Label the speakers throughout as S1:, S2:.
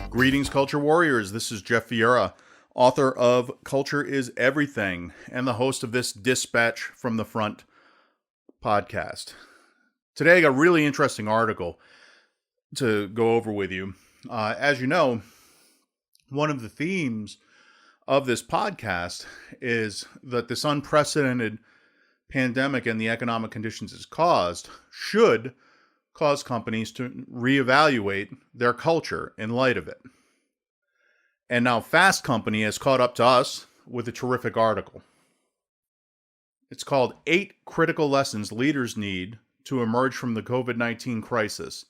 S1: Greetings, Culture Warriors. This is Jeff Vieira, author of Culture is Everything and the host of this Dispatch from the Front podcast. Today, I got a really interesting article to go over with you. As you know, one of the themes of this podcast is that this unprecedented pandemic and the economic conditions it's caused should cause companies to reevaluate their culture in light of it. And now Fast Company has caught up to us with a terrific article. It's called 8 Critical Lessons Leaders Need to Emerge from the COVID-19 Crisis,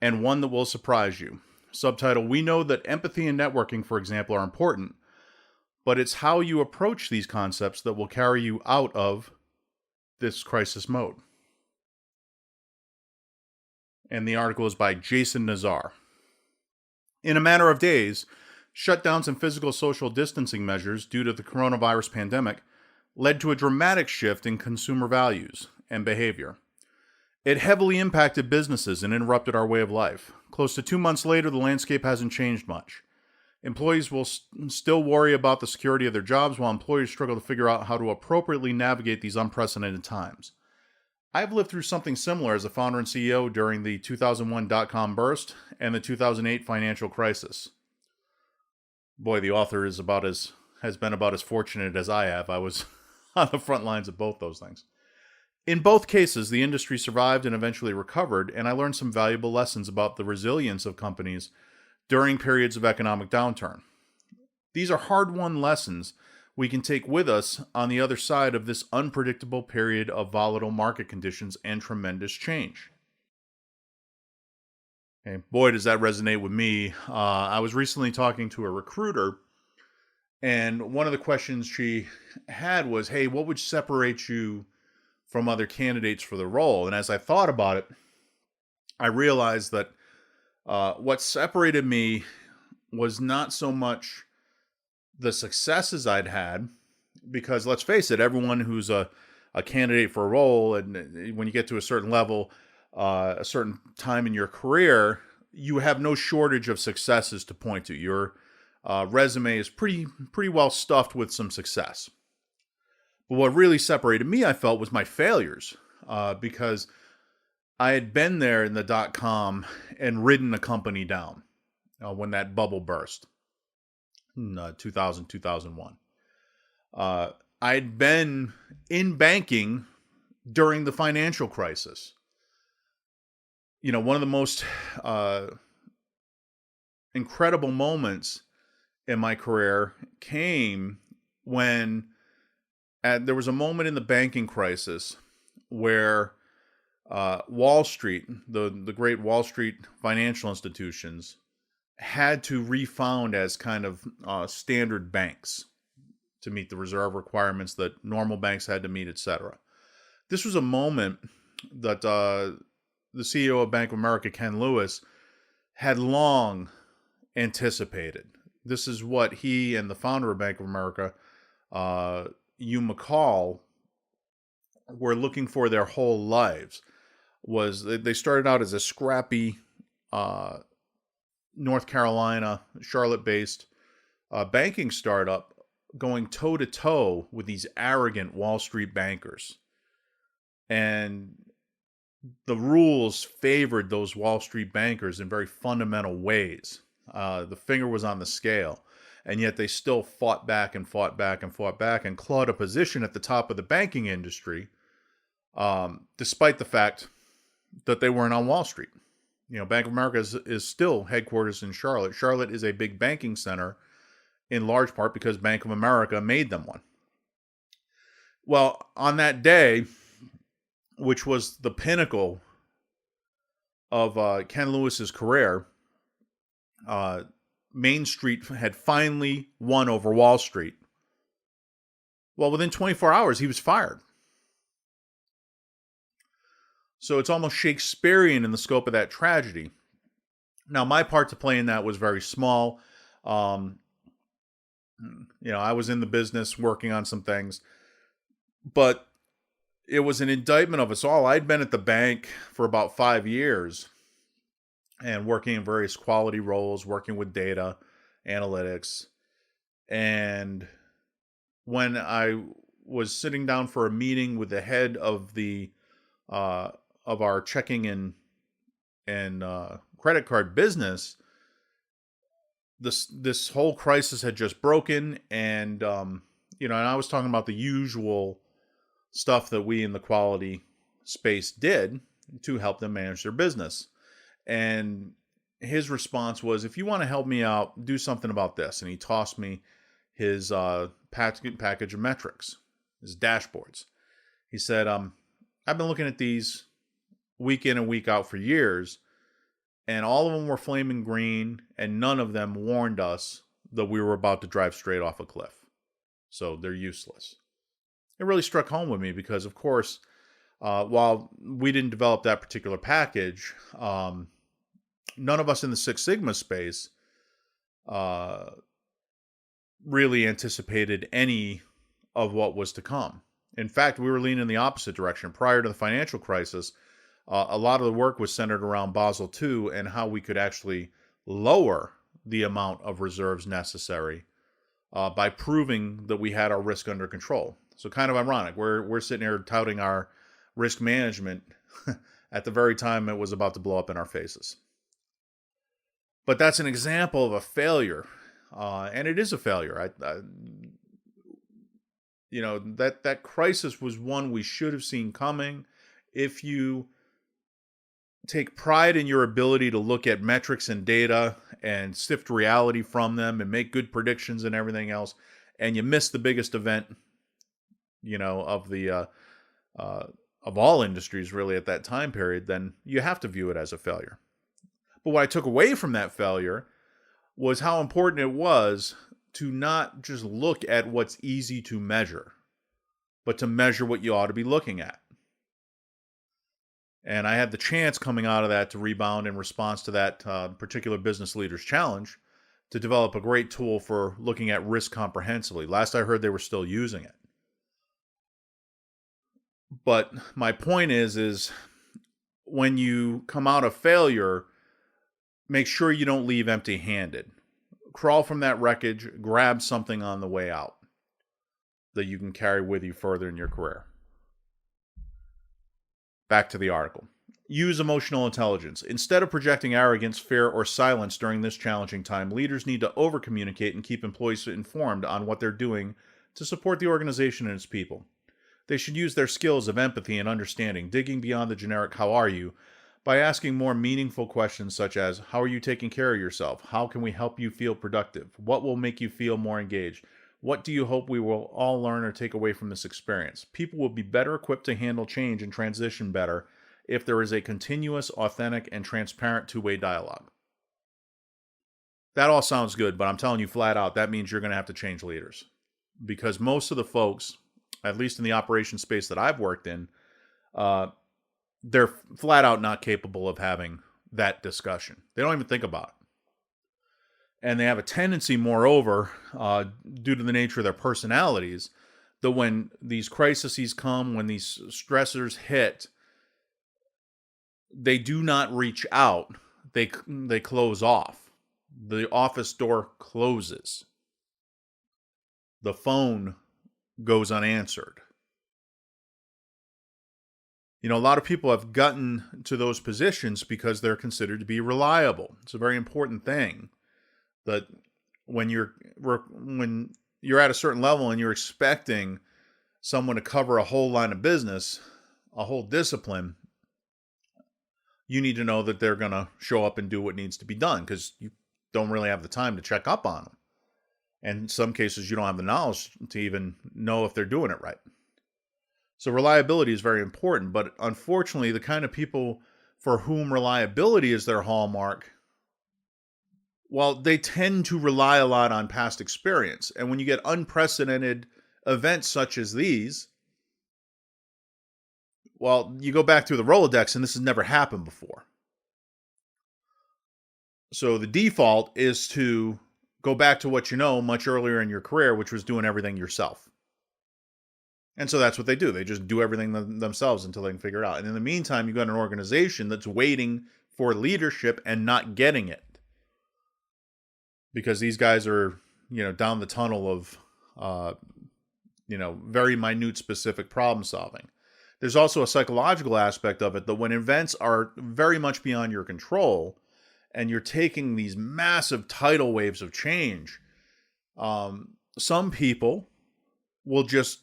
S1: and one that will surprise you. Subtitle, we know that empathy and networking, for example, are important, but it's how you approach these concepts that will carry you out of this crisis mode. And the article is by Jason Nazar. In a matter of days, shutdowns and physical social distancing measures due to the coronavirus pandemic led to a dramatic shift in consumer values and behavior. It heavily impacted businesses and interrupted our way of life. Close to 2 months later, the landscape hasn't changed much. Employees will still worry about the security of their jobs, while employers struggle to figure out how to appropriately navigate these unprecedented times. I've lived through something similar as a founder and CEO during the 2001 dot-com burst and the 2008 financial crisis. Boy, the author has been about as fortunate as I have. I was on the front lines of both those things. In both cases, the industry survived and eventually recovered, and I learned some valuable lessons about the resilience of companies during periods of economic downturn. These are hard-won lessons we can take with us on the other side of this unpredictable period of volatile market conditions and tremendous change. Okay, boy, does that resonate with me. I was recently talking to a recruiter, and one of the questions she had was, hey, what would separate you from other candidates for the role? And as I thought about it, I realized that what separated me was not so much the successes I'd had, because let's face it, everyone who's a candidate for a role, and when you get to a certain level, a certain time in your career, you have no shortage of successes to point to. Your resume is pretty well stuffed with some success. But what really separated me, I felt, was my failures, because I had been there in the dot-com and ridden a company down when that bubble burst in 2000, 2001. I'd been in banking during the financial crisis. You know, one of the most incredible moments in my career came when there was a moment in the banking crisis where Wall Street, the great Wall Street financial institutions, had to refound as kind of standard banks to meet the reserve requirements that normal banks had to meet, etc. This was a moment that the CEO of Bank of America, Ken Lewis, had long anticipated. This is what he and the founder of Bank of America, Hugh McCall, were looking for their whole lives. They started out as a scrappy North Carolina, Charlotte-based banking startup going toe-to-toe with these arrogant Wall Street bankers. And the rules favored those Wall Street bankers in very fundamental ways. The finger was on the scale, and yet they still fought back and fought back and fought back and clawed a position at the top of the banking industry, despite the fact that they weren't on Wall Street. You know, Bank of America is still headquarters in Charlotte. Charlotte is a big banking center in large part because Bank of America made them one. Well, on that day, which was the pinnacle of Ken Lewis's career, Main Street had finally won over Wall Street. Well, within 24 hours, he was fired. So it's almost Shakespearean in the scope of that tragedy. Now, my part to play in that was very small. I was in the business working on some things. But it was an indictment of us all. I'd been at the bank for about 5 years and working in various quality roles, working with data analytics. And when I was sitting down for a meeting with the head of the uh, of our checking and credit card business, this whole crisis had just broken, and and I was talking about the usual stuff that we in the quality space did to help them manage their business. And his response was, if you want to help me out, do something about this. And he tossed me his package of metrics, his dashboards. He said, I've been looking at these week in and week out for years, and all of them were flaming green, and none of them warned us that we were about to drive straight off a cliff. So they're useless. It really struck home with me because, of course, while we didn't develop that particular package, none of us in the Six Sigma space really anticipated any of what was to come. In fact, we were leaning in the opposite direction. Prior to the financial crisis, a lot of the work was centered around Basel II and how we could actually lower the amount of reserves necessary by proving that we had our risk under control. So kind of ironic. We're sitting here touting our risk management at the very time it was about to blow up in our faces. But that's an example of a failure, and it is a failure. That crisis was one we should have seen coming. If you take pride in your ability to look at metrics and data and sift reality from them and make good predictions and everything else, and you miss the biggest event, of the of all industries really at that time period, then you have to view it as a failure. But what I took away from that failure was how important it was to not just look at what's easy to measure, but to measure what you ought to be looking at. And I had the chance coming out of that to rebound in response to that particular business leaders challenge to develop a great tool for looking at risk comprehensively. Last I heard, they were still using it. But my point is when you come out of failure, make sure you don't leave empty-handed. Crawl from that wreckage, grab something on the way out that you can carry with you further in your career. Back to the article. Use emotional intelligence. Instead of projecting arrogance, fear, or silence during this challenging time, leaders need to over-communicate and keep employees informed on what they're doing to support the organization and its people. They should use their skills of empathy and understanding, digging beyond the generic "how are you," by asking more meaningful questions such as, how are you taking care of yourself? How can we help you feel productive? What will make you feel more engaged? What do you hope we will all learn or take away from this experience? People will be better equipped to handle change and transition better if there is a continuous, authentic, and transparent two-way dialogue. That all sounds good, but I'm telling you flat out, that means you're going to have to change leaders. Because most of the folks, at least in the operation space that I've worked in, they're flat out not capable of having that discussion. They don't even think about it. And they have a tendency, moreover, due to the nature of their personalities, that when these crises come, when these stressors hit, they do not reach out. They close off. The office door closes. The phone goes unanswered. A lot of people have gotten to those positions because they're considered to be reliable. It's a very important thing that when you're at a certain level and you're expecting someone to cover a whole line of business, a whole discipline, you need to know that they're going to show up and do what needs to be done because you don't really have the time to check up on them. And in some cases, you don't have the knowledge to even know if they're doing it right. So reliability is very important, but unfortunately, the kind of people for whom reliability is their hallmark, well, they tend to rely a lot on past experience. And when you get unprecedented events such as these, well, you go back through the Rolodex and this has never happened before. So the default is to go back to what you know much earlier in your career, which was doing everything yourself. And so that's what they do. They just do everything themselves until they can figure it out. And in the meantime, you've got an organization that's waiting for leadership and not getting it because these guys are, down the tunnel of, very minute specific problem solving. There's also a psychological aspect of it that when events are very much beyond your control and you're taking these massive tidal waves of change, some people will just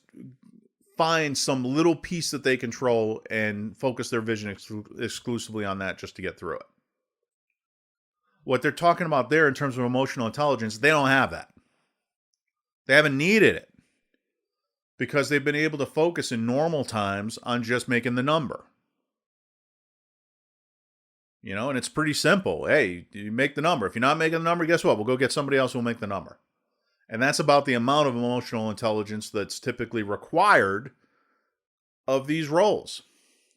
S1: find some little piece that they control and focus their vision exclusively on that just to get through it. What they're talking about there in terms of emotional intelligence, they don't have that. They haven't needed it because they've been able to focus in normal times on just making the number. And it's pretty simple. Hey, you make the number. If you're not making the number, guess what? We'll go get somebody else who will make the number. And that's about the amount of emotional intelligence that's typically required of these roles.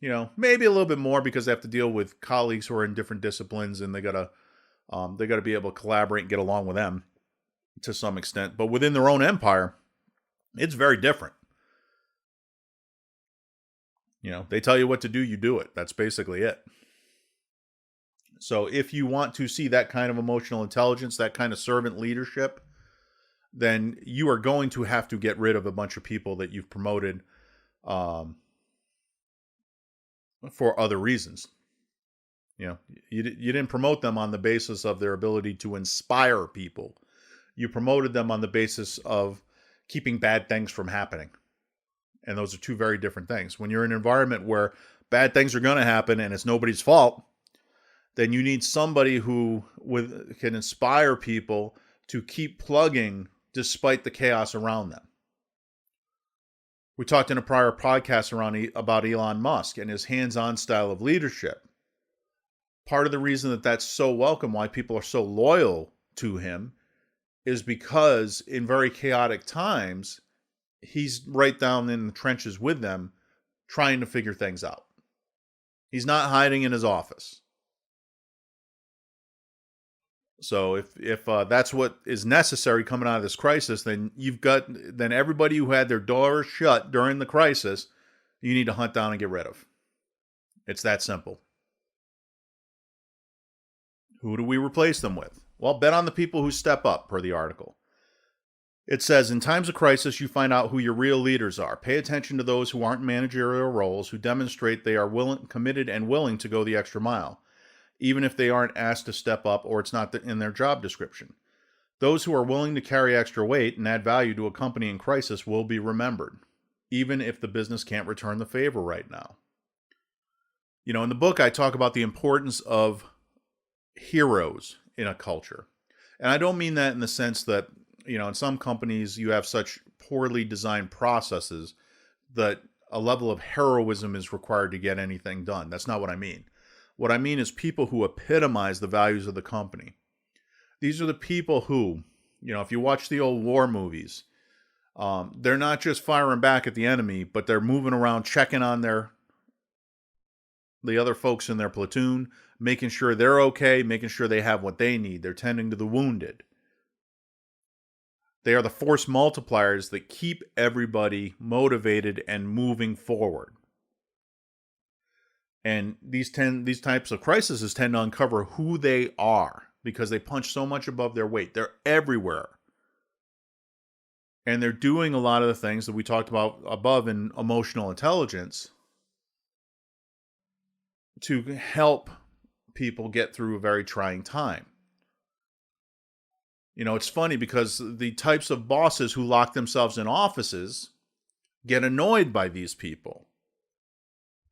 S1: Maybe a little bit more because they have to deal with colleagues who are in different disciplines and they gotta be able to collaborate and get along with them to some extent. But within their own empire, it's very different. They tell you what to do, you do it. That's basically it. So if you want to see that kind of emotional intelligence, that kind of servant leadership, then you are going to have to get rid of a bunch of people that you've promoted for other reasons. You didn't promote them on the basis of their ability to inspire people. You promoted them on the basis of keeping bad things from happening. And those are two very different things. When you're in an environment where bad things are going to happen and it's nobody's fault, then you need somebody who can inspire people to keep plugging despite the chaos around them. We talked in a prior podcast about Elon Musk and his hands-on style of leadership. Part of the reason that's so welcome, why people are so loyal to him, is because in very chaotic times, he's right down in the trenches with them, trying to figure things out. He's not hiding in his office. So if that's what is necessary coming out of this crisis, then everybody who had their doors shut during the crisis, you need to hunt down and get rid of. It's that simple. Who do we replace them with? Well, bet on the people who step up, per the article. It says, in times of crisis, you find out who your real leaders are. Pay attention to those who aren't in managerial roles, who demonstrate they are committed and willing to go the extra mile, even if they aren't asked to step up or it's not in their job description. Those who are willing to carry extra weight and add value to a company in crisis will be remembered, even if the business can't return the favor right now. In the book, I talk about the importance of heroes in a culture. And I don't mean that in the sense that, in some companies you have such poorly designed processes that a level of heroism is required to get anything done. That's not what I mean. What I mean is people who epitomize the values of the company. These are the people who, if you watch the old war movies, they're not just firing back at the enemy, but they're moving around checking on the other folks in their platoon, making sure they're okay, making sure they have what they need. They're tending to the wounded. They are the force multipliers that keep everybody motivated and moving forward. And these types of crises tend to uncover who they are because they punch so much above their weight. They're everywhere. And they're doing a lot of the things that we talked about above in emotional intelligence to help people get through a very trying time. It's funny because the types of bosses who lock themselves in offices get annoyed by these people.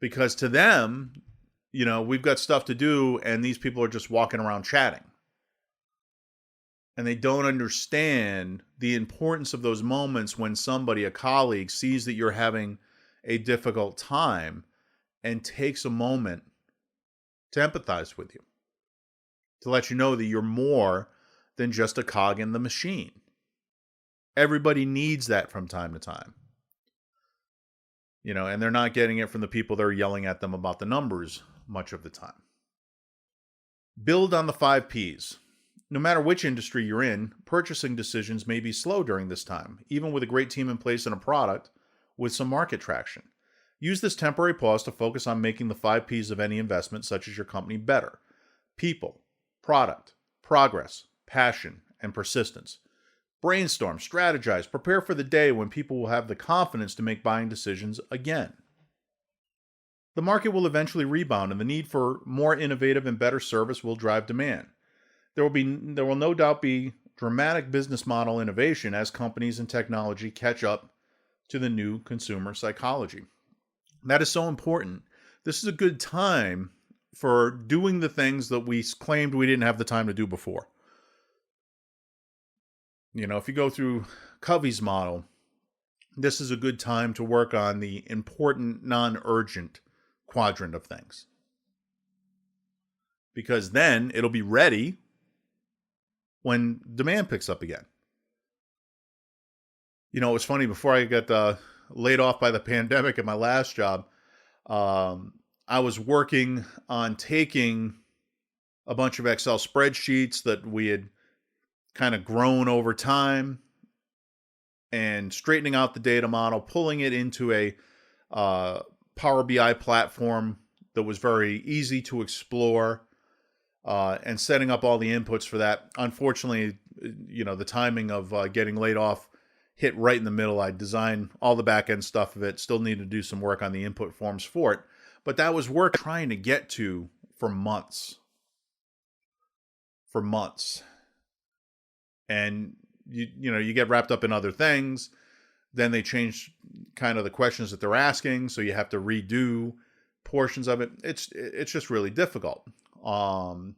S1: Because to them, we've got stuff to do and these people are just walking around chatting. And they don't understand the importance of those moments when somebody, a colleague, sees that you're having a difficult time and takes a moment to empathize with you. To let you know that you're more than just a cog in the machine. Everybody needs that from time to time. And they're not getting it from the people that are yelling at them about the numbers much of the time. Build on the 5 Ps. No matter which industry you're in, purchasing decisions may be slow during this time. Even with a great team in place and a product, with some market traction. Use this temporary pause to focus on making the 5 Ps of any investment, such as your company, better: people, product, progress, passion, and persistence. Brainstorm, strategize, prepare for the day when people will have the confidence to make buying decisions again. The market will eventually rebound, and the need for more innovative and better service will drive demand. There will no doubt be dramatic business model innovation as companies and technology catch up to the new consumer psychology. That is so important. This is a good time for doing the things that we claimed we didn't have the time to do before. If you go through Covey's model, this is a good time to work on the important, non-urgent quadrant of things. Because then it'll be ready when demand picks up again. It was funny, before I got laid off by the pandemic at my last job, I was working on taking a bunch of Excel spreadsheets that we had kind of grown over time and straightening out the data model, pulling it into a Power BI platform that was very easy to explore, and setting up all the inputs for that. Unfortunately, the timing of getting laid off hit right in the middle. I designed all the back end stuff of it, still needed to do some work on the input forms for it, but that was work trying to get to for months. And you get wrapped up in other things. Then they change kind of the questions that they're asking, so you have to redo portions of it. It's just really difficult. I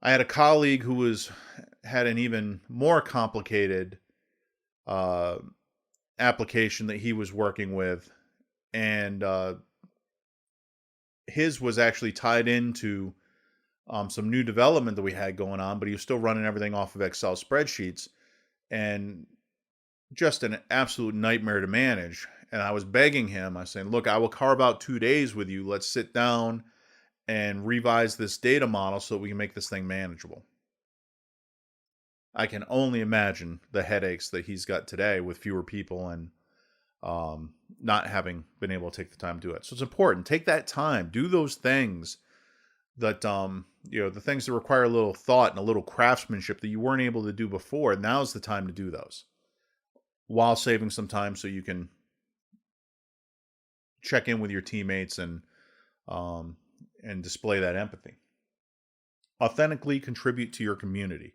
S1: had a colleague who had an even more complicated application that he was working with, and his was actually tied into some new development that we had going on, but he was still running everything off of Excel spreadsheets, and just an absolute nightmare to manage. And I was begging him, I was saying, look, I will carve out 2 days with you. Let's sit down and revise this data model so that we can make this thing manageable. I can only imagine the headaches that he's got today with fewer people and not having been able to take the time to do it. So it's important. Take that time. Do those things that, the things that require a little thought and a little craftsmanship that you weren't able to do before. Now's the time to do those, while saving some time so you can check in with your teammates and display that empathy. Authentically contribute to your community.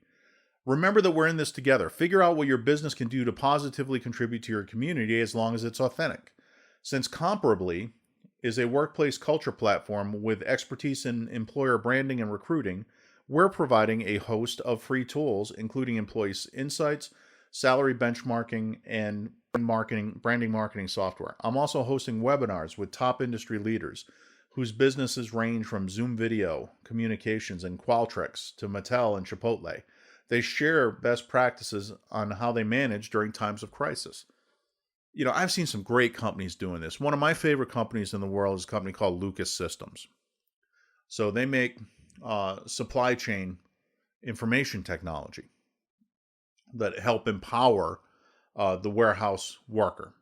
S1: Remember that we're in this together. Figure out what your business can do to positively contribute to your community, as long as it's authentic. Since Comparably is a workplace culture platform with expertise in employer branding and recruiting, we're providing a host of free tools, including employee insights, salary benchmarking, and branding marketing software. I'm also hosting webinars with top industry leaders whose businesses range from Zoom video, communications, and Qualtrics to Mattel and Chipotle. They share best practices on how they manage during times of crisis. I've seen some great companies doing this. One of my favorite companies in the world is a company called Lucas Systems. So they make supply chain information technology that help empower the warehouse worker.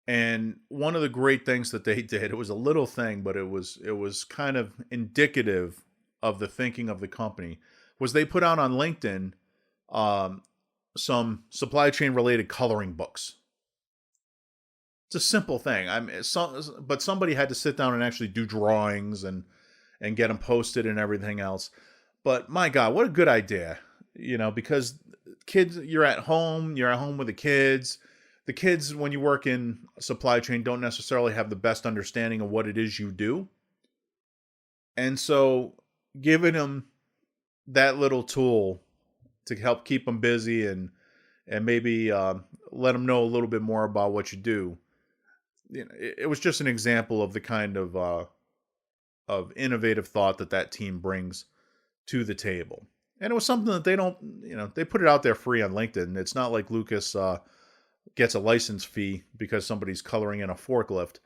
S1: And one of the great things that they did, it was a little thing, but it was kind of indicative of the thinking of the company, was they put out on LinkedIn some supply chain related coloring books. It's a simple thing. But somebody had to sit down and actually do drawings and get them posted and everything else. But my God, what a good idea! Because kids, you're at home with the kids. The kids, when you work in supply chain, don't necessarily have the best understanding of what it is you do. And so giving them that little tool to help keep them busy and maybe let them know a little bit more about what you do. It was just an example of the kind of innovative thought that team brings to the table. And it was something that they don't, they put it out there free on LinkedIn. It's not like Lucas gets a license fee because somebody's coloring in a forklift.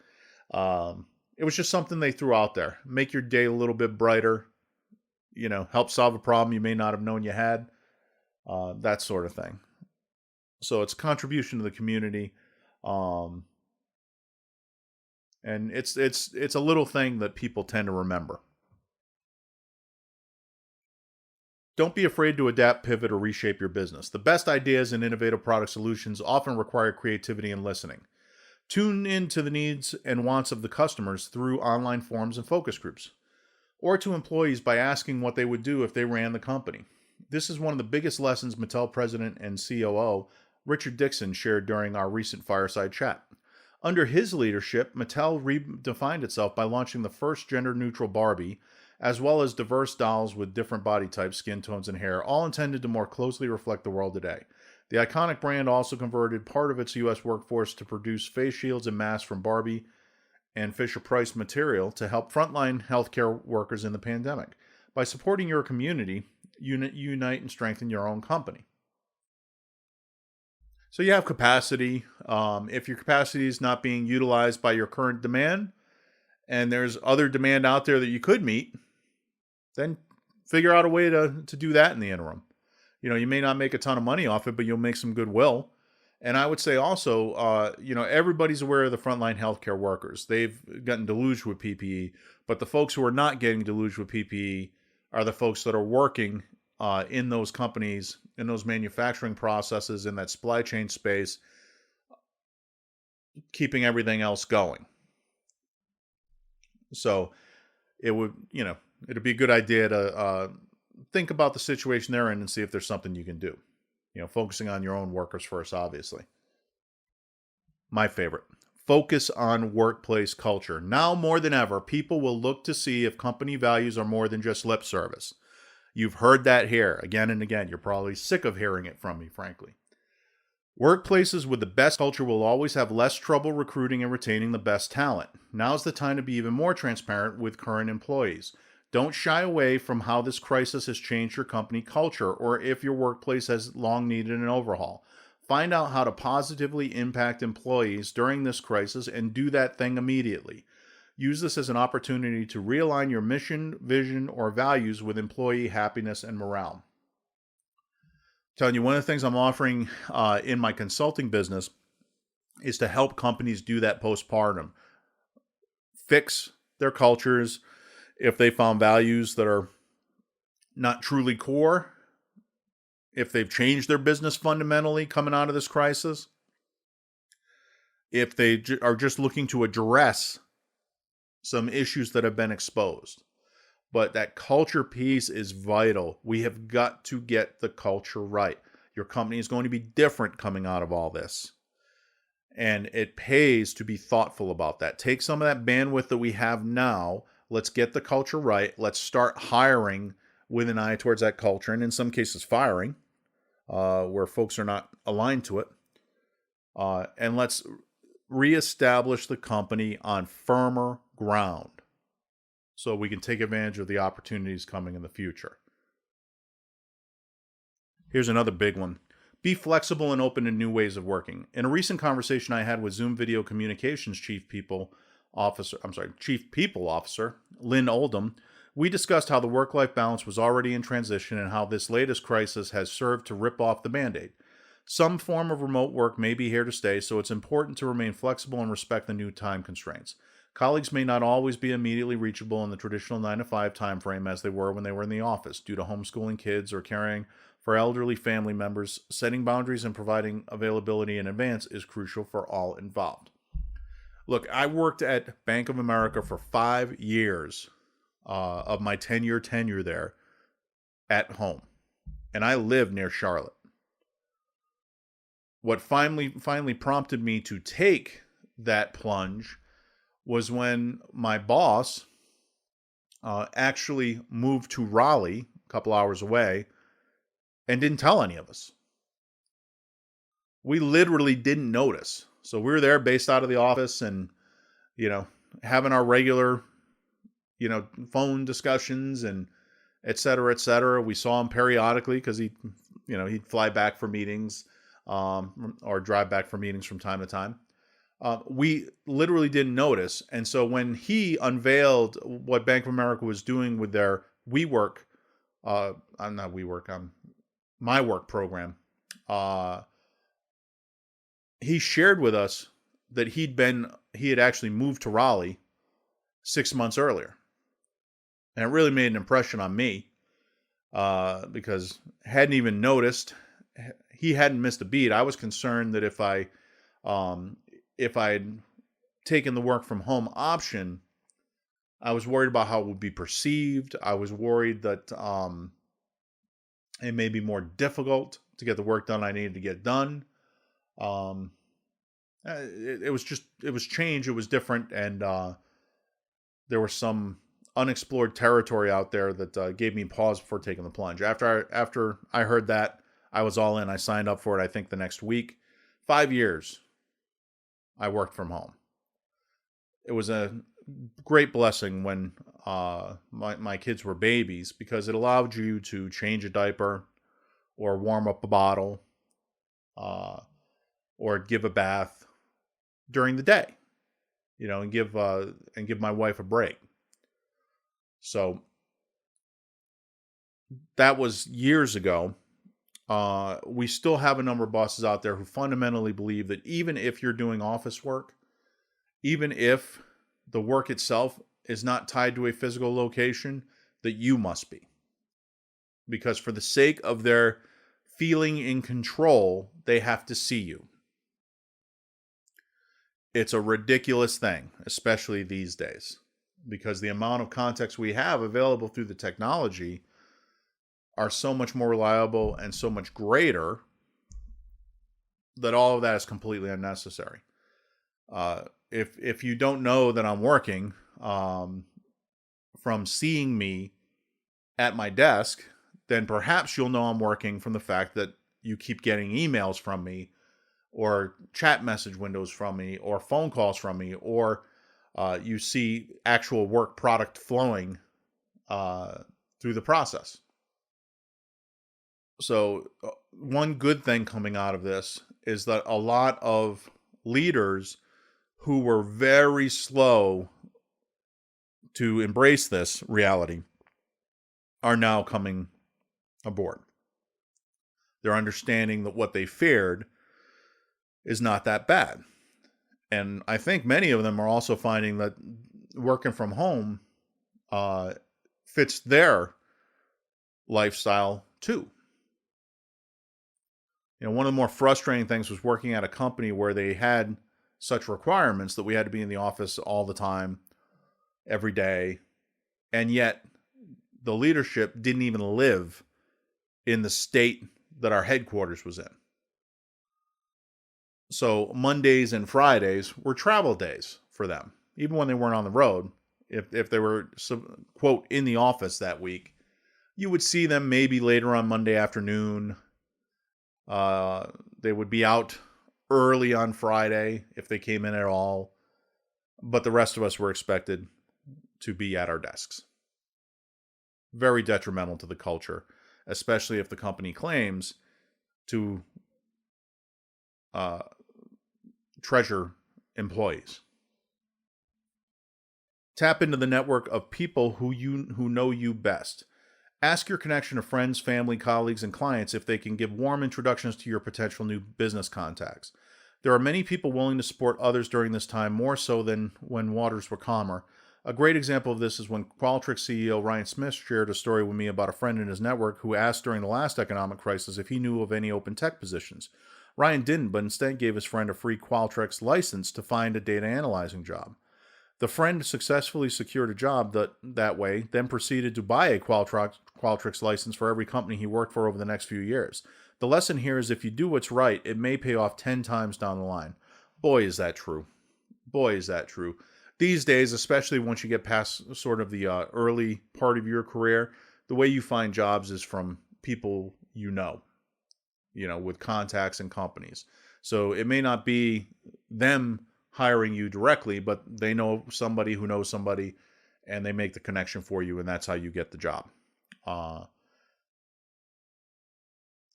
S1: It was just something they threw out there. Make your day a little bit brighter, help solve a problem you may not have known you had, that sort of thing. So it's contribution to the community. Um, and it's a little thing that people tend to remember. Don't be afraid to adapt, pivot, or reshape your business. The best ideas and innovative product solutions often require creativity and listening. Tune in to the needs and wants of the customers through online forums and focus groups, or to employees by asking what they would do if they ran the company. This is one of the biggest lessons Mattel President and COO Richard Dixon shared during our recent fireside chat. Under his leadership, Mattel redefined itself by launching the first gender-neutral Barbie, as well as diverse dolls with different body types, skin tones, and hair, all intended to more closely reflect the world today. The iconic brand also converted part of its U.S. workforce to produce face shields and masks from Barbie and Fisher-Price material to help frontline healthcare workers in the pandemic. By supporting your community, unite and strengthen your own company. So you have capacity. If your capacity is not being utilized by your current demand, and there's other demand out there that you could meet, then figure out a way to do that in the interim. You may not make a ton of money off it, but you'll make some goodwill. And I would say also, everybody's aware of the frontline healthcare workers. They've gotten deluged with PPE, but the folks who are not getting deluged with PPE are the folks that are working in those companies, in those manufacturing processes, in that supply chain space, keeping everything else going. So it'd be a good idea to think about the situation they're in and see if there's something you can do. Focusing on your own workers first, obviously. My favorite. Focus on workplace culture. Now more than ever, people will look to see if company values are more than just lip service. You've heard that here again and again. You're probably sick of hearing it from me, frankly. Workplaces with the best culture will always have less trouble recruiting and retaining the best talent. Now's the time to be even more transparent with current employees. Don't shy away from how this crisis has changed your company culture or if your workplace has long needed an overhaul. Find out how to positively impact employees during this crisis and do that thing immediately. Use this as an opportunity to realign your mission, vision, or values with employee happiness and morale. Telling you, one of the things I'm offering in my consulting business is to help companies do that postpartum. Fix their cultures if they found values that are not truly core, if they've changed their business fundamentally coming out of this crisis, if they are just looking to address some issues that have been exposed. But that culture piece is vital. We have got to get the culture right. Your company is going to be different coming out of all this. And it pays to be thoughtful about that. Take some of that bandwidth that we have now. Let's get the culture right. Let's start hiring with an eye towards that culture. And in some cases, firing, where folks are not aligned to it. And let's reestablish the company on firmer ground, so we can take advantage of the opportunities coming in the future. Here's another big one. Be flexible and open to new ways of working. In a recent conversation I had with Zoom Video Communications Chief People Officer, Lynn Oldham, we discussed how the work-life balance was already in transition and how this latest crisis has served to rip off the Band-Aid. Some form of remote work may be here to stay, so it's important to remain flexible and respect the new time constraints. Colleagues may not always be immediately reachable in the traditional 9-to-5 time frame as they were when they were in the office due to homeschooling kids or caring for elderly family members. Setting boundaries and providing availability in advance is crucial for all involved. Look, I worked at Bank of America for 5 years of my 10-year tenure there at home, and I live near Charlotte. What finally prompted me to take that plunge was when my boss actually moved to Raleigh, a couple hours away, and didn't tell any of us. We literally didn't notice. So we were there based out of the office and, having our regular, phone discussions and et cetera, et cetera. We saw him periodically because he'd fly back for meetings or drive back for meetings from time to time. We literally didn't notice. And so when he unveiled what Bank of America was doing with their my work program, he shared with us that he had actually moved to Raleigh 6 months earlier. And it really made an impression on me, because hadn't even noticed. He hadn't missed a beat. I was concerned that if I'd taken the work from home option, I was worried about how it would be perceived. I was worried that it may be more difficult to get the work done I needed to get done. It was change. It was different, and there was some unexplored territory out there that gave me pause before taking the plunge. After I heard that, I was all in. I signed up for it, I think, the next week. 5 years I worked from home. It was a great blessing when my kids were babies, because it allowed you to change a diaper or warm up a bottle or give a bath during the day, and give my wife a break. So that was years ago. We still have a number of bosses out there who fundamentally believe that even if you're doing office work, even if the work itself is not tied to a physical location, that you must be. Because for the sake of their feeling in control, they have to see you. It's a ridiculous thing, especially these days, because the amount of context we have available through the technology are so much more reliable and so much greater that all of that is completely unnecessary. If you don't know that I'm working, from seeing me at my desk, then perhaps you'll know I'm working from the fact that you keep getting emails from me, or chat message windows from me, or phone calls from me, or you see actual work product flowing through the process. So one good thing coming out of this is that a lot of leaders who were very slow to embrace this reality are now coming aboard. They're understanding that what they feared is not that bad. And I think many of them are also finding that working from home fits their lifestyle too. One of the more frustrating things was working at a company where they had such requirements that we had to be in the office all the time, every day, and yet the leadership didn't even live in the state that our headquarters was in. So Mondays and Fridays were travel days for them, even when they weren't on the road. If they were, quote, in the office that week, you would see them maybe later on Monday afternoon. They would be out early on Friday if they came in at all, but the rest of us were expected to be at our desks. Very detrimental to the culture, especially if the company claims to treasure employees. Tap into the network of people who know you best. Ask your connection of friends, family, colleagues, and clients if they can give warm introductions to your potential new business contacts. There are many people willing to support others during this time, more so than when waters were calmer. A great example of this is when Qualtrics CEO Ryan Smith shared a story with me about a friend in his network who asked during the last economic crisis if he knew of any open tech positions. Ryan didn't, but instead gave his friend a free Qualtrics license to find a data analyzing job. The friend successfully secured a job that way, then proceeded to buy a Qualtrics license for every company he worked for over the next few years. The lesson here is if you do what's right, it may pay off 10 times down the line. Boy, is that true. Boy, is that true. These days, especially once you get past sort of the early part of your career, the way you find jobs is from people with contacts and companies. So it may not be them hiring you directly, but they know somebody who knows somebody, and they make the connection for you, and that's how you get the job.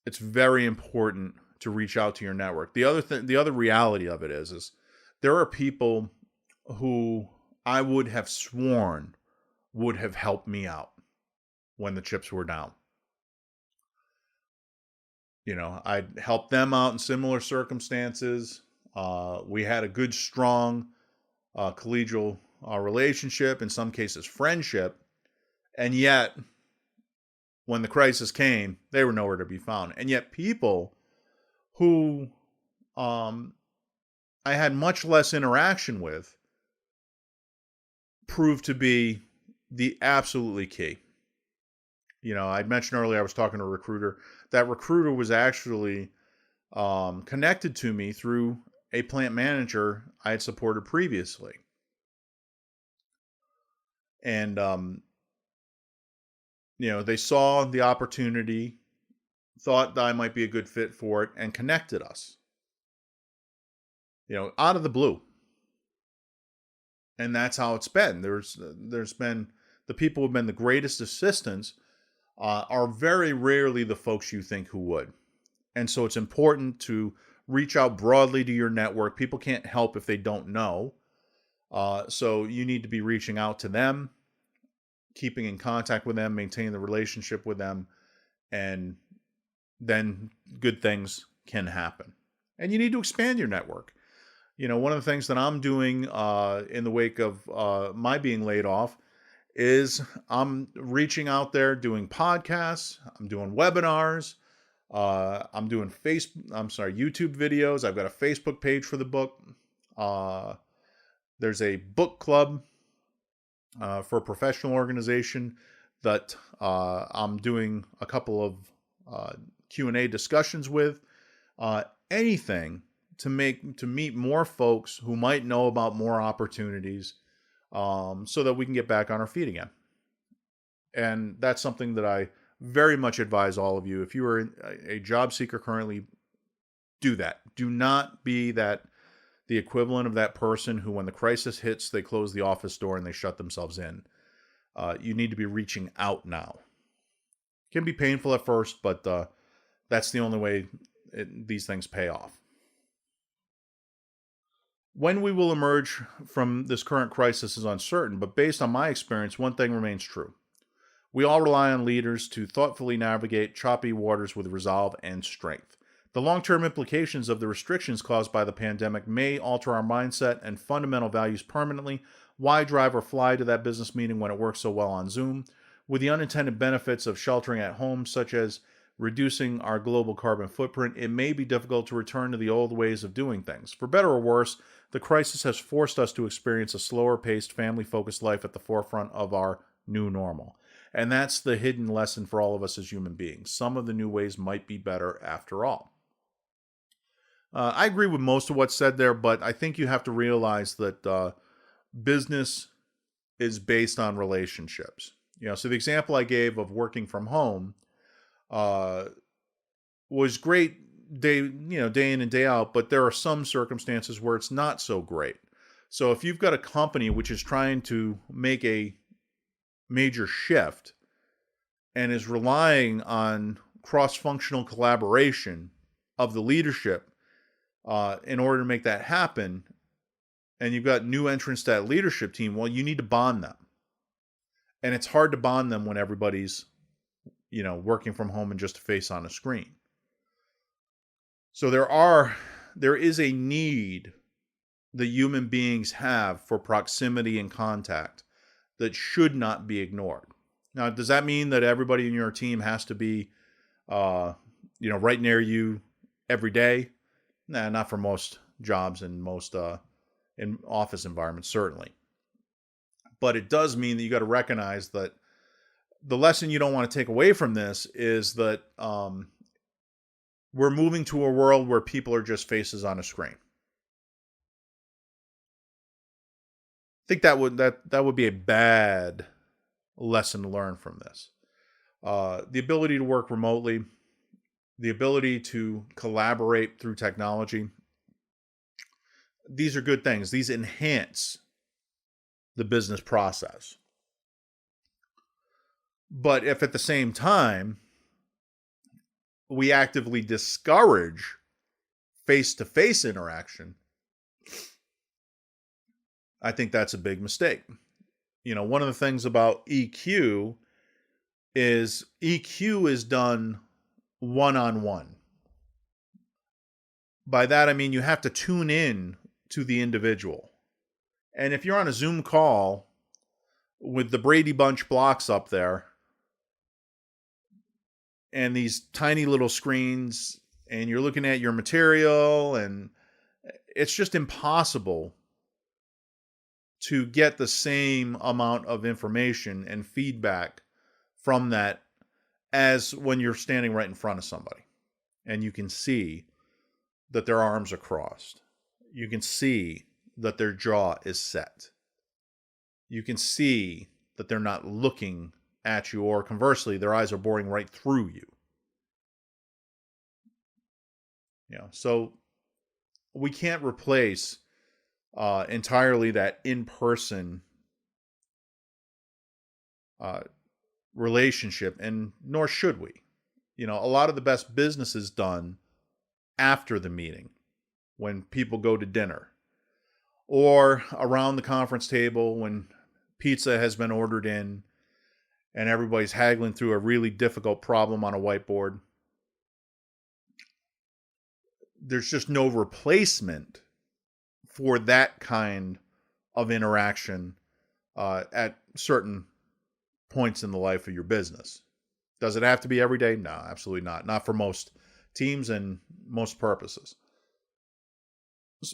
S1: It's very important to reach out to your network. The other reality of it is there are people who I would have sworn would have helped me out when the chips were down. I'd help them out in similar circumstances. We had a good, strong collegial relationship, in some cases friendship, and yet when the crisis came, they were nowhere to be found. And yet people who I had much less interaction with proved to be the absolutely key. I'd mentioned earlier I was talking to a recruiter. That recruiter was actually connected to me through a plant manager I had supported previously. And, they saw the opportunity, thought that I might be a good fit for it, and connected us, out of the blue. And that's how it's been. There's been the people who've been the greatest assistants are very rarely the folks you think who would. And so it's important to reach out broadly to your network. People can't help if they don't know. So you need to be reaching out to them, keeping in contact with them, maintaining the relationship with them, and then good things can happen. And you need to expand your network. One of the things that I'm doing in the wake of my being laid off is I'm reaching out there, doing podcasts, I'm doing webinars, I'm doing YouTube videos. I've got a Facebook page for the book. There's a book club for a professional organization that I'm doing a couple of Q&A discussions with. Anything to meet more folks who might know about more opportunities, so that we can get back on our feet again. And that's something that I very much advise all of you. If you are a job seeker currently, do that. Do not be the equivalent of that person who, when the crisis hits, they close the office door and they shut themselves in. You need to be reaching out now. It can be painful at first, but that's the only way these things pay off. When we will emerge from this current crisis is uncertain, but based on my experience, one thing remains true. We all rely on leaders to thoughtfully navigate choppy waters with resolve and strength. The long-term implications of the restrictions caused by the pandemic may alter our mindset and fundamental values permanently. Why drive or fly to that business meeting when it works so well on Zoom? With the unintended benefits of sheltering at home, such as reducing our global carbon footprint, it may be difficult to return to the old ways of doing things. For better or worse, the crisis has forced us to experience a slower-paced, family-focused life at the forefront of our new normal. And that's the hidden lesson for all of us as human beings. Some of the new ways might be better after all. I agree with most of what's said there, but I think you have to realize that business is based on relationships. So the example I gave of working from home was great day in and day out, but there are some circumstances where it's not so great. So if you've got a company which is trying to make a major shift and is relying on cross-functional collaboration of the leadership in order to make that happen, and you've got new entrants to that leadership team, well, you need to bond them. And it's hard to bond them when everybody's, working from home and just a face on a screen. So there is a need that human beings have for proximity and contact that should not be ignored. Now, does that mean that everybody in your team has to be, right near you every day? Nah, not for most jobs and most in office environments, certainly. But it does mean that you got to recognize that the lesson you don't want to take away from this is that we're moving to a world where people are just faces on a screen. I think that would be a bad lesson to learn from this. The ability to work remotely, the ability to collaborate through technology, these are good things. These enhance the business process. But if at the same time we actively discourage face-to-face interaction, I think that's a big mistake. One of the things about EQ is done one-on-one. By that, I mean you have to tune in to the individual. And if you're on a Zoom call with the Brady Bunch blocks up there and these tiny little screens, and you're looking at your material, and it's just impossible to get the same amount of information and feedback from that as when you're standing right in front of somebody and you can see that their arms are crossed. You can see that their jaw is set. You can see that they're not looking at you, or conversely, their eyes are boring right through you. So we can't replace entirely that in-person relationship, and nor should we. A lot of the best business is done after the meeting, when people go to dinner, or around the conference table when pizza has been ordered in and everybody's haggling through a really difficult problem on a whiteboard. There's just no replacement for that kind of interaction at certain points in the life of your business. Does it have to be every day? No, absolutely not. Not for most teams and most purposes.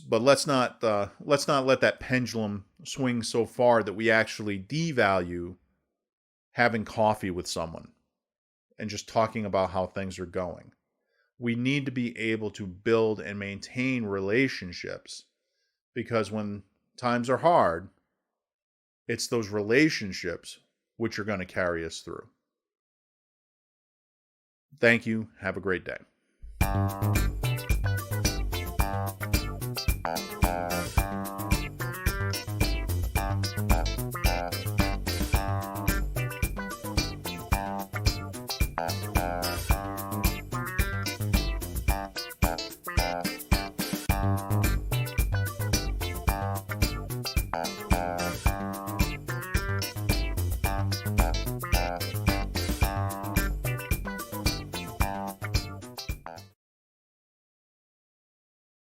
S1: But let's not let that pendulum swing so far that we actually devalue having coffee with someone and just talking about how things are going. We need to be able to build and maintain relationships, because when times are hard, it's those relationships which are going to carry us through. Thank you. Have a great day.